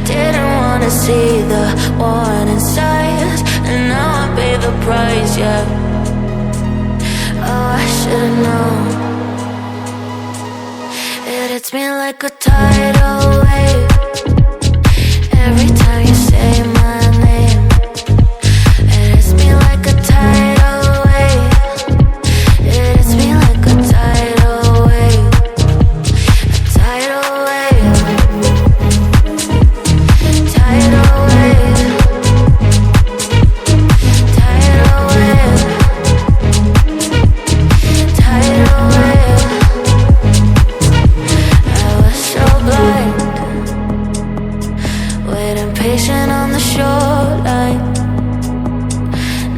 didn't wanna see the warning signs, and now I pay the price, yeah. Oh, I should've known. It hits me like a tidal wave every time you say my name. It hits me like a tidal wave. It hits me like a tidal wave. A tidal wave. Tidal wave. Tidal wave. Tidal wave. I was so blind, waiting patient on the shoreline.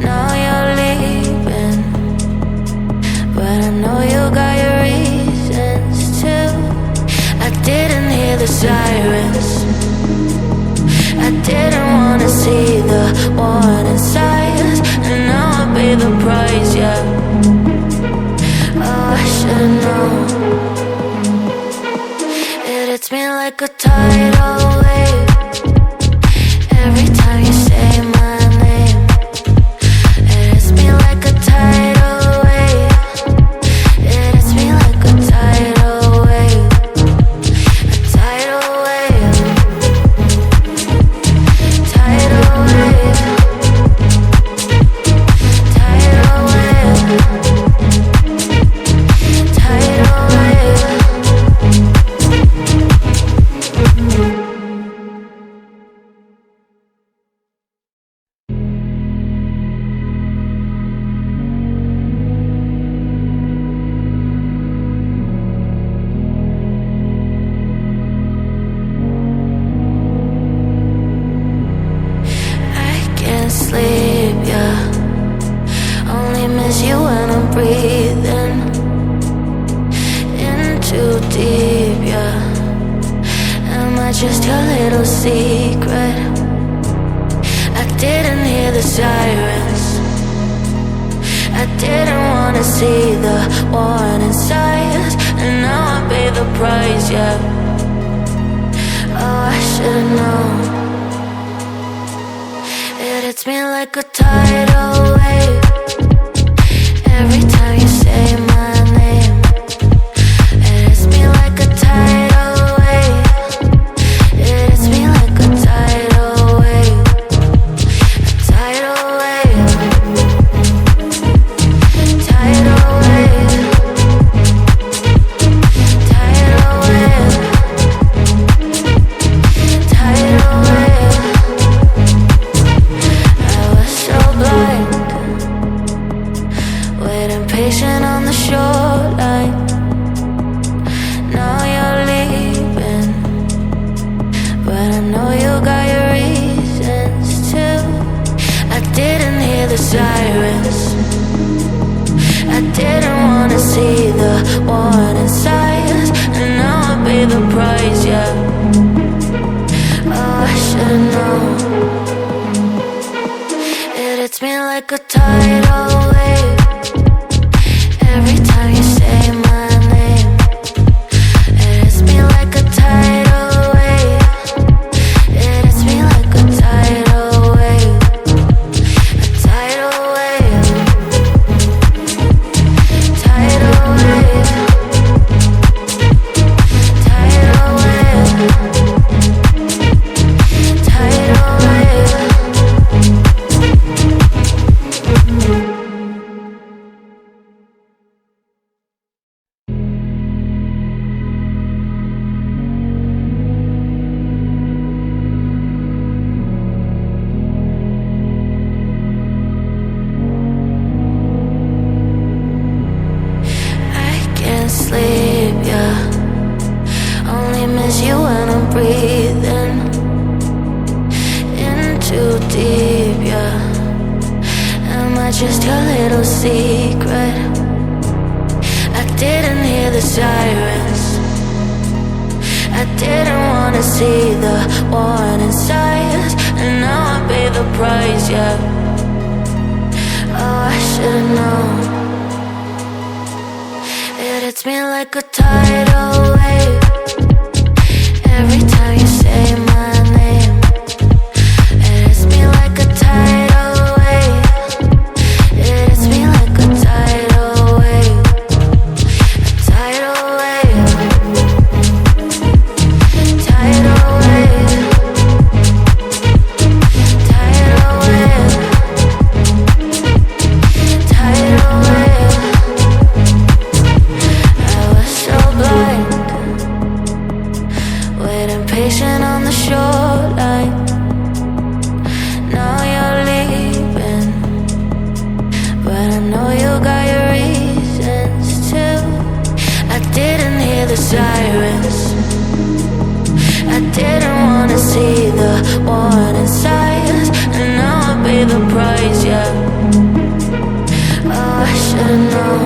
Now you're leaving, but I know you got your reasons too. I didn't hear the sirens, I didn't wanna see the warning signs, and now I pay the price, yeah. Oh, I should've known. It hits me like a tidal wave every time you say my name. It hits me like a tidal wave. It hits me like a tidal wave. A tidal wave. Tidal wave. Tidal wave. Tidal wave. I can't sleep, yeah. Only miss you when I'm breathing in too deep, yeah. Am I just your little secret? I didn't hear the sirens, I didn't wanna see the warning signs, and now I pay the price, yeah. Oh, I should've known. It hits me like a tidal wave every time you say my name. It hits me like a tidal wave. It hits me like a tidal wave. A tidal wave. Tidal wave. Tidal wave. Tidal wave. I was so blind, waiting patient on the shoreline. Now you're leaving, but I know you got your reasons too. I didn't hear the sirens, I didn't wanna see the warning signs, and now I pay the price, yeah. Oh, I should've known. It hits me like a tidal wave every time you say my name. It hits me like a tidal wave. It hits me like a tidal wave. A tidal wave. Tidal wave. Tidal wave. Tidal wave. I can't sleep, yeah. Only miss you when I'm breathing in too deep, yeah. Am I just your little secret? I didn't hear the sirens, I didn't wanna see the warning signs, and now I pay the price, yeah. Oh, I should've known. It hits me like a tidal wave every time you say my name. patient on the shoreline. Now you're leaving, but I know you got your reasons too. I didn't hear the sirens, I didn't wanna see the warning signs, and now I pay the price, yeah. Oh, I should've known.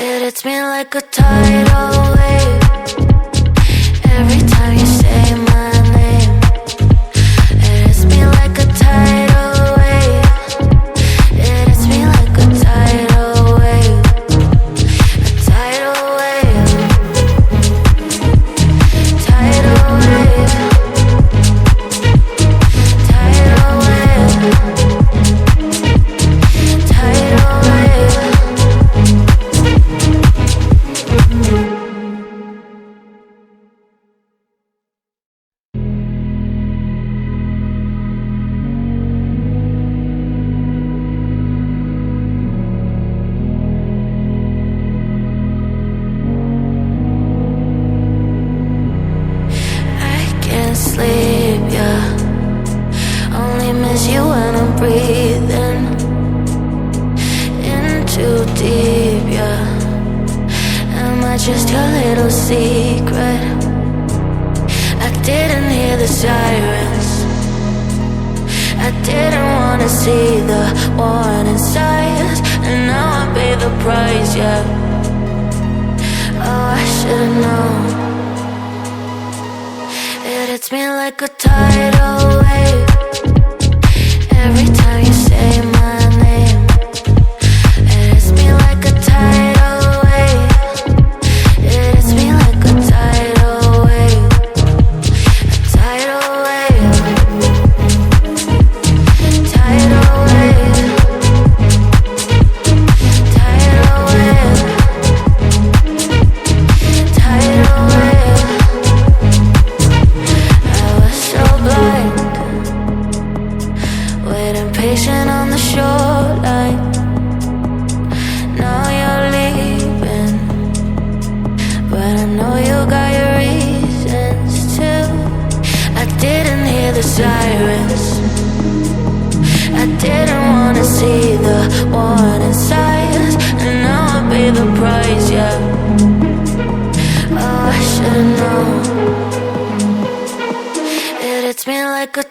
It hits me like a tidal wave every time you say my name. It hits me like a tidal wave. It hits me like a tidal wave. A tidal wave. Tidal wave. Tidal wave. Tidal wave. I can't sleep, yeah. Only miss you when I'm breathing in too deep, yeah. Am I just your little secret? I didn't hear the sirens, I didn't wanna see the warning signs, and now I pay the price, yeah. Oh, I should've known. It hits me like a tidal wave every time you say my name. It hits me like a tidal wave. It hits me like a tidal wave. A tidal wave. Tidal wave. Tidal wave. Tidal wave. I was so blind, waiting patient on the shoreline. Now you're leaving, but I know you got your reasons too. I didn't hear the sirens, I didn't wanna see the warning signs, and now I pay the price, yeah. Oh, I should've known. It hits me like a